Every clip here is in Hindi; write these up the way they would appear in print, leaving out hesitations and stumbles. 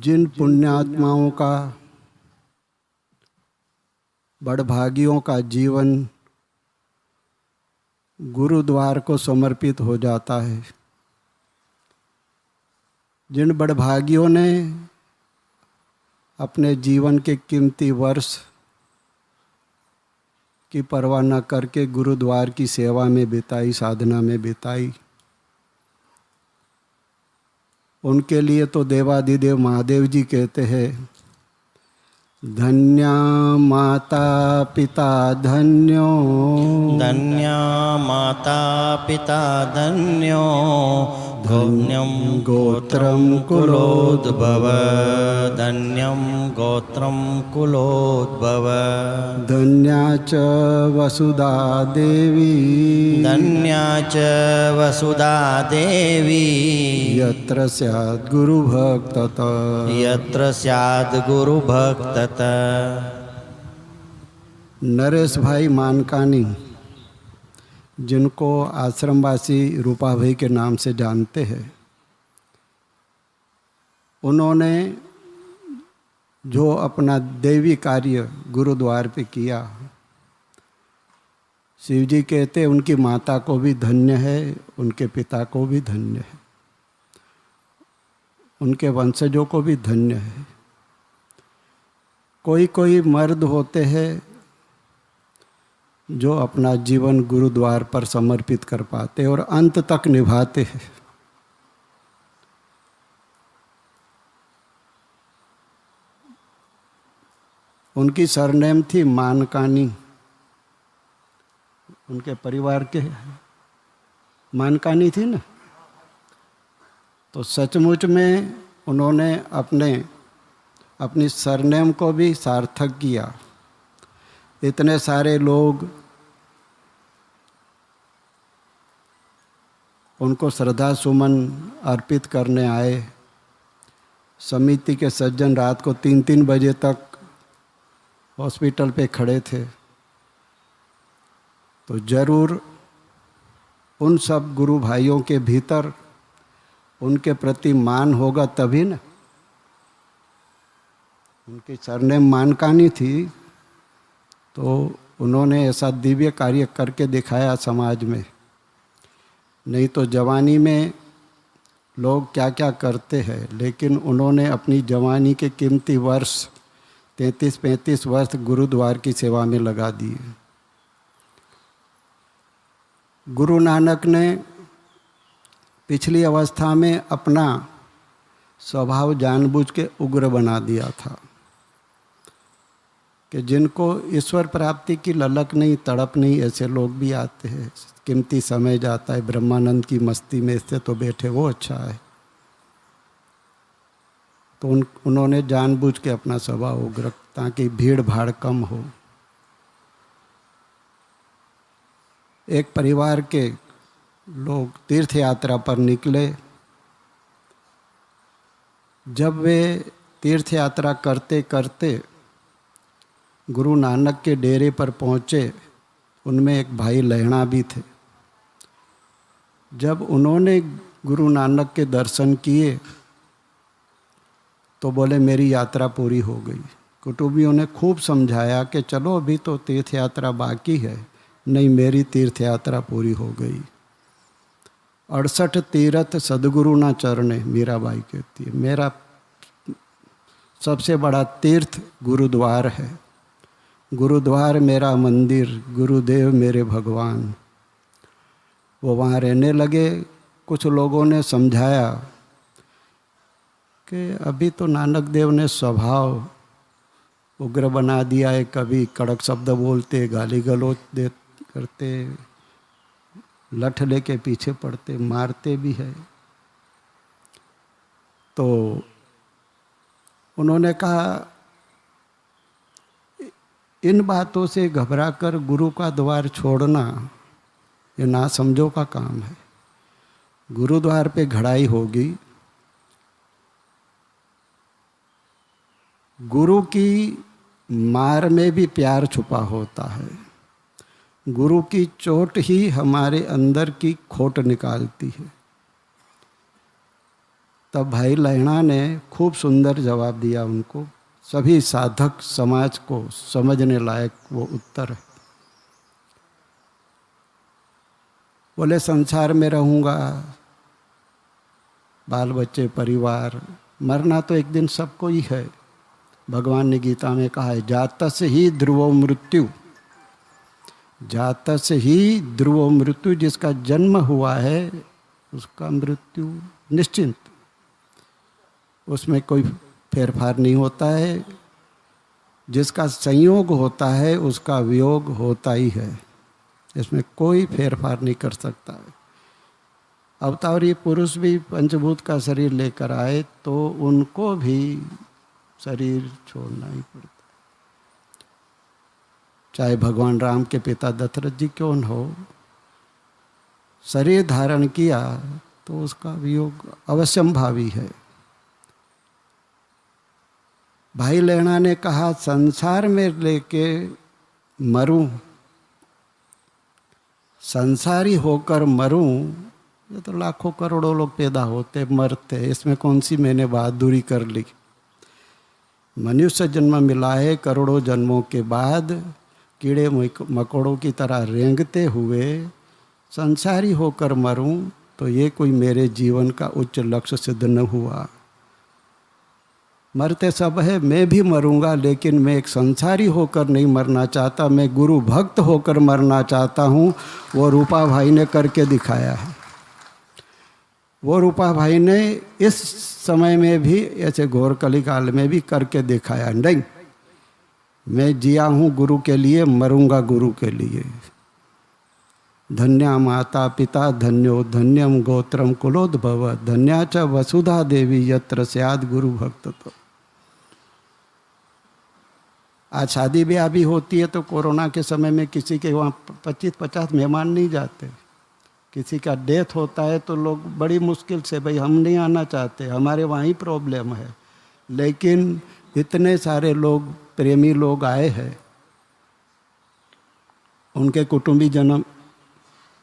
जिन पुण्यात्माओं का, बड़भागियों का जीवन गुरुद्वार को समर्पित हो जाता है, जिन बड़भागियों ने अपने जीवन के कीमती वर्ष की परवाह न करके गुरुद्वार की सेवा में बिताई, साधना में बिताई, उनके लिए तो देवाधिदेव महादेव जी कहते हैं, धन्या माता पिता धन्यो, धन्या माता पिता धन्यो, धन्यं गोत्रं कुलोद्भव, धन्यं गोत्रं कुलोद्भव। धन्या च वसुधा देवी, धन्या च वसुधा देवी, यत्र स्यात् गुरुभक्ततः, यत्र स्यात् गुरुभक्ततः। नरेश भाई मानकानी, जिनको आश्रमवासी रूपा भाई के नाम से जानते हैं, उन्होंने जो अपना दैवी कार्य गुरुद्वार पे किया, शिव जी कहते उनकी माता को भी धन्य है, उनके पिता को भी धन्य है, उनके वंशजों को भी धन्य है। कोई कोई मर्द होते हैं जो अपना जीवन गुरुद्वार पर समर्पित कर पाते और अंत तक निभाते हैं। उनकी सरनेम थी मानकानी, उनके परिवार के मानकानी थी ना, तो सचमुच में उन्होंने अपनी सरनेम को भी सार्थक किया। इतने सारे लोग उनको श्रद्धा सुमन अर्पित करने आए। समिति के सज्जन रात को 3-3 बजे तक हॉस्पिटल पे खड़े थे। तो जरूर उन सब गुरु भाइयों के भीतर उनके प्रति मान होगा तभी ना। उनकी सरनेम मानकानी थी, तो उन्होंने ऐसा दिव्य कार्य करके दिखाया समाज में। नहीं तो जवानी में लोग क्या क्या करते हैं, लेकिन उन्होंने अपनी जवानी के कीमती वर्ष 33-35 वर्ष गुरुद्वार की सेवा में लगा दिए। गुरु नानक ने पिछली अवस्था में अपना स्वभाव जानबूझ के उग्र बना दिया था कि जिनको ईश्वर प्राप्ति की ललक नहीं, तड़प नहीं, ऐसे लोग भी आते हैं। कीमती समय जाता है, ब्रह्मानंद की मस्ती में इससे तो बैठे वो अच्छा है। तो उन्होंने जानबूझ के अपना स्वभाव उग्र, ताकि भीड़ भाड़ कम हो। एक परिवार के लोग तीर्थ यात्रा पर निकले। जब वे तीर्थ यात्रा करते करते गुरु नानक के डेरे पर पहुँचे, उनमें एक भाई लहणा भी थे। जब उन्होंने गुरु नानक के दर्शन किए तो बोले मेरी यात्रा पूरी हो गई। कुटुंबियों ने खूब समझाया कि चलो अभी तो तीर्थ यात्रा बाकी है। नहीं, मेरी तीर्थ यात्रा पूरी हो गई। 68 तीर्थ सदगुरु ना चरणे, मीराबाई कहती है। मेरा सबसे बड़ा तीर्थ गुरुद्वार है। गुरुद्वार मेरा मंदिर, गुरुदेव मेरे भगवान। वो वहाँ रहने लगे। कुछ लोगों ने समझाया कि अभी तो नानक देव ने स्वभाव उग्र बना दिया है, कभी कड़क शब्द बोलते, गाली गलौज दे करते, लठ लेके पीछे पड़ते, मारते भी है। तो उन्होंने कहा इन बातों से घबराकर गुरु का द्वार छोड़ना ये ना समझो का काम है। गुरुद्वार पे घड़ाई होगी। गुरु की मार में भी प्यार छुपा होता है। गुरु की चोट ही हमारे अंदर की खोट निकालती है। तब भाई लहणा ने खूब सुंदर जवाब दिया उनको, सभी साधक समाज को समझने लायक वो उत्तर है। बोले संसार में रहूँगा, बाल बच्चे परिवार, मरना तो एक दिन सबको ही है। भगवान ने गीता में कहा है, जातस ही ध्रुवो मृत्यु, जातस ही ध्रुवो मृत्यु, जिसका जन्म हुआ है उसका मृत्यु निश्चिंत, उसमें कोई फेरफार नहीं होता है। जिसका संयोग होता है उसका वियोग होता ही है, इसमें कोई फेरफार नहीं कर सकता है। अवतारी पुरुष भी पंचभूत का शरीर लेकर आए तो उनको भी शरीर छोड़ना ही पड़ता, चाहे भगवान राम के पिता दशरथ जी क्यों न हो, शरीर धारण किया तो उसका वियोग अवश्यंभावी है। भाई लहणा ने कहा संसार में लेके मरूं, संसारी होकर मरूं, ये तो लाखों करोड़ों लोग पैदा होते मरते, इसमें कौन सी मैंने बहादुरी कर ली। मनुष्य जन्म मिला है, करोड़ों जन्मों के बाद कीड़े मकोड़ों की तरह रेंगते हुए संसारी होकर मरूं तो ये कोई मेरे जीवन का उच्च लक्ष्य सिद्ध न हुआ। मरते सब है, मैं भी मरूंगा, लेकिन मैं एक संसारी होकर नहीं मरना चाहता, मैं गुरु भक्त होकर मरना चाहता हूँ। वो रूपा भाई ने करके दिखाया है। वो रूपा भाई ने इस समय में भी, ऐसे घोर कलिकाल में भी करके दिखाया, नहीं मैं जिया हूँ गुरु के लिए, मरूंगा गुरु के लिए। धन्या माता पिता धन्यो धन्यम गोत्रम कुलोद्भव, धन्या च वसुधा देवी यत्र स्याद् गुरु भक्त। तो आज शादी ब्याह भी होती है तो कोरोना के समय में किसी के वहाँ 25-50 मेहमान नहीं जाते। किसी का डेथ होता है तो लोग बड़ी मुश्किल से, भाई हम नहीं आना चाहते, हमारे वहाँ ही प्रॉब्लम है, लेकिन इतने सारे लोग प्रेमी लोग आए हैं, उनके कुटुंबी जन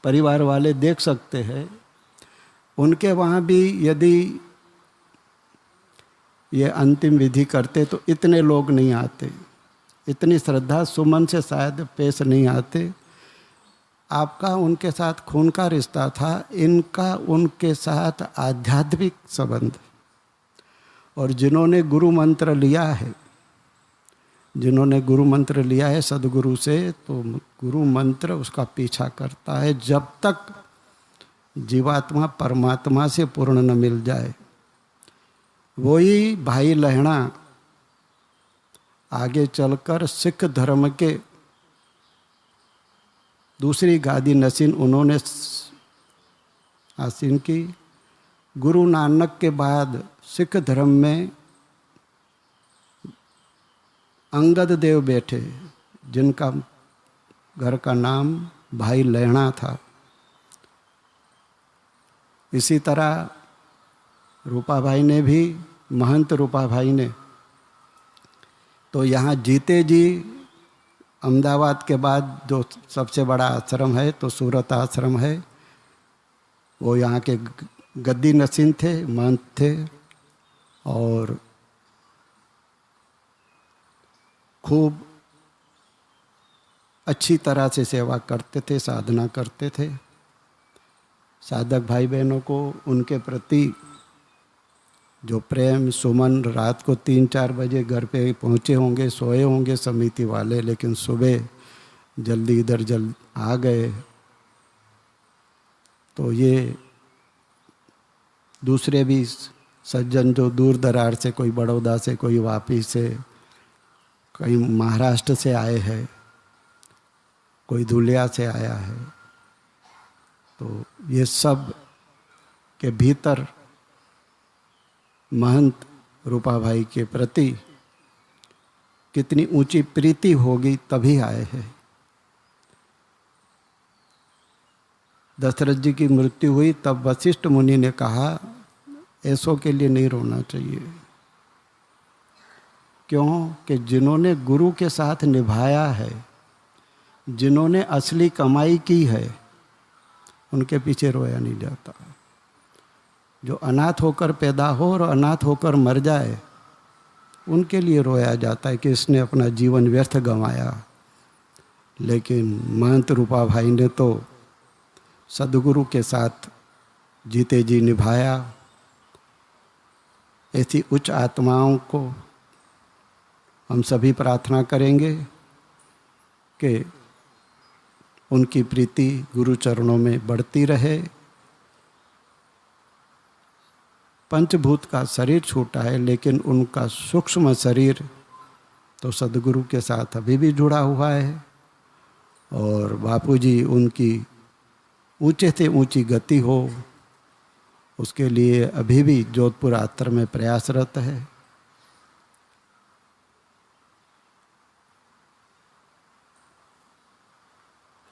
परिवार वाले देख सकते हैं। उनके वहाँ भी यदि ये अंतिम विधि करते तो इतने लोग नहीं आते, इतनी श्रद्धा सुमन से शायद पेश नहीं आते। आपका उनके साथ खून का रिश्ता था, इनका उनके साथ आध्यात्मिक संबंध। और जिन्होंने गुरु मंत्र लिया है, जिन्होंने गुरु मंत्र लिया है सदगुरु से, तो गुरु मंत्र उसका पीछा करता है जब तक जीवात्मा परमात्मा से पूर्ण न मिल जाए। वही भाई लहणा आगे चलकर सिख धर्म के दूसरी गादी नसीन उन्होंने आसीन की। गुरु नानक के बाद सिख धर्म में अंगद देव बैठे, जिनका घर का नाम भाई लहणा था। इसी तरह रूपा भाई ने भी, महंत रूपा भाई ने तो यहाँ जीते जी अहमदाबाद के बाद जो सबसे बड़ा आश्रम है तो सूरत आश्रम है, वो यहाँ के गद्दी नसीन थे, महंत थे और खूब अच्छी तरह से सेवा करते थे, साधना करते थे। साधक भाई बहनों को उनके प्रति जो प्रेम सुमन, रात को 3-4 बजे घर पे पहुँचे होंगे, सोए होंगे समिति वाले, लेकिन सुबह जल्दी इधर आ गए। तो ये दूसरे भी सज्जन जो दूर दरार से, कोई बड़ौदा से, कोई वापी से, कोई महाराष्ट्र से आए हैं, कोई धुलिया से आया है, तो ये सब के भीतर महंत रूपा भाई के प्रति कितनी ऊंची प्रीति होगी तभी आए हैं। दशरथ जी की मृत्यु हुई तब वशिष्ठ मुनि ने कहा ऐसों के लिए नहीं रोना चाहिए। क्यों? कि जिन्होंने गुरु के साथ निभाया है, जिन्होंने असली कमाई की है, उनके पीछे रोया नहीं जाता। जो अनाथ होकर पैदा हो और अनाथ होकर मर जाए, उनके लिए रोया जाता है कि इसने अपना जीवन व्यर्थ गंवाया। लेकिन महंत रूपा भाई ने तो सदगुरु के साथ जीते जी निभाया। ऐसी उच्च आत्माओं को हम सभी प्रार्थना करेंगे कि उनकी प्रीति गुरु चरणों में बढ़ती रहे। पंचभूत का शरीर छूटा है, लेकिन उनका सूक्ष्म शरीर तो सदगुरु के साथ अभी भी जुड़ा हुआ है। और बापूजी उनकी ऊंचे से ऊंची गति हो, उसके लिए अभी भी जोधपुर आश्रम में प्रयासरत है।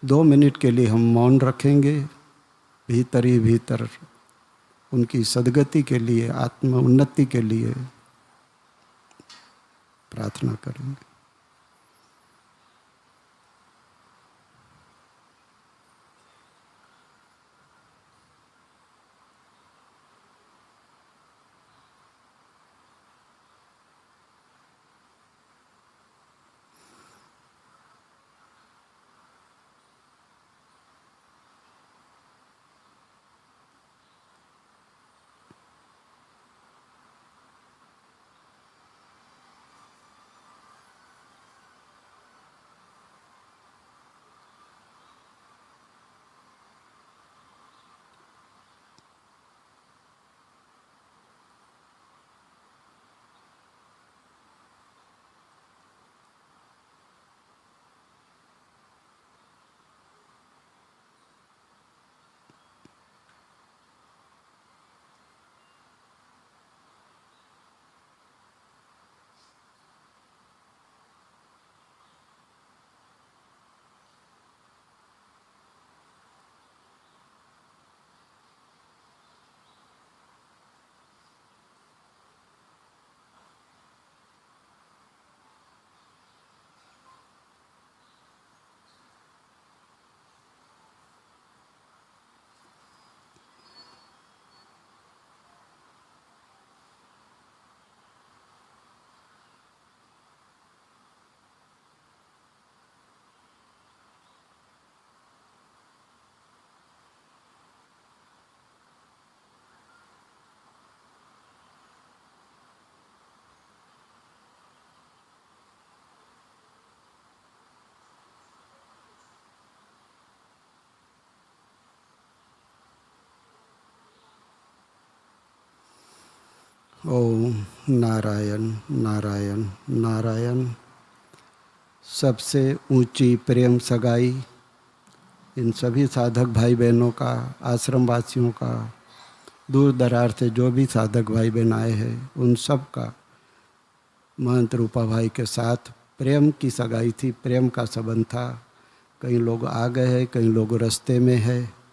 दो मिनट के लिए हम मौन रखेंगे, भीतर ही भीतर उनकी सद्गति के लिए, आत्म उन्नति के लिए प्रार्थना करेंगे। ओम नारायण नारायण नारायण। सबसे ऊंची प्रेम सगाई इन सभी साधक भाई बहनों का, आश्रम वासियों का, दूर दरार से जो भी साधक भाई बहन आए हैं, उन सब का महंत रूपा भाई के साथ प्रेम की सगाई थी, प्रेम का संबंध था। कई लोग आ गए हैं, कई लोग रास्ते में है।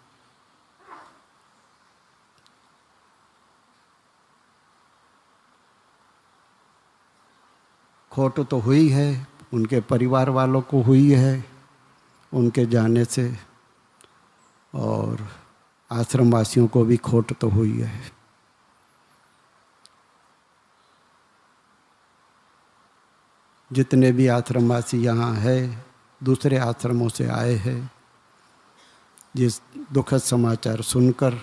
खोट तो हुई है, उनके परिवार वालों को हुई है उनके जाने से, और आश्रम वासियों को भी खोट तो हुई है। जितने भी आश्रमवासी यहाँ है, दूसरे आश्रमों से आए हैं, जिस दुखद समाचार सुनकर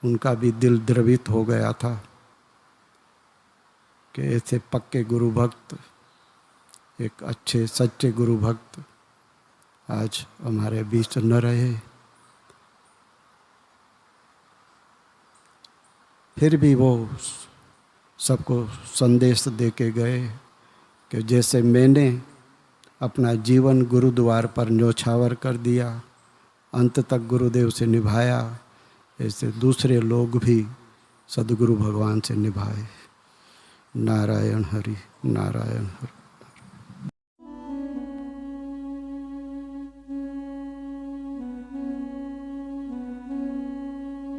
उनका भी दिल द्रवित हो गया था कि ऐसे पक्के गुरु भक्त, एक अच्छे सच्चे गुरु भक्त आज हमारे बीच न रहे। फिर भी वो सबको संदेश दे के गए कि जैसे मैंने अपना जीवन गुरुद्वार पर न्योछावर कर दिया, अंत तक गुरुदेव से निभाया, ऐसे दूसरे लोग भी सद्गुरु भगवान से निभाए। नारायण हरि, नारायण हरि।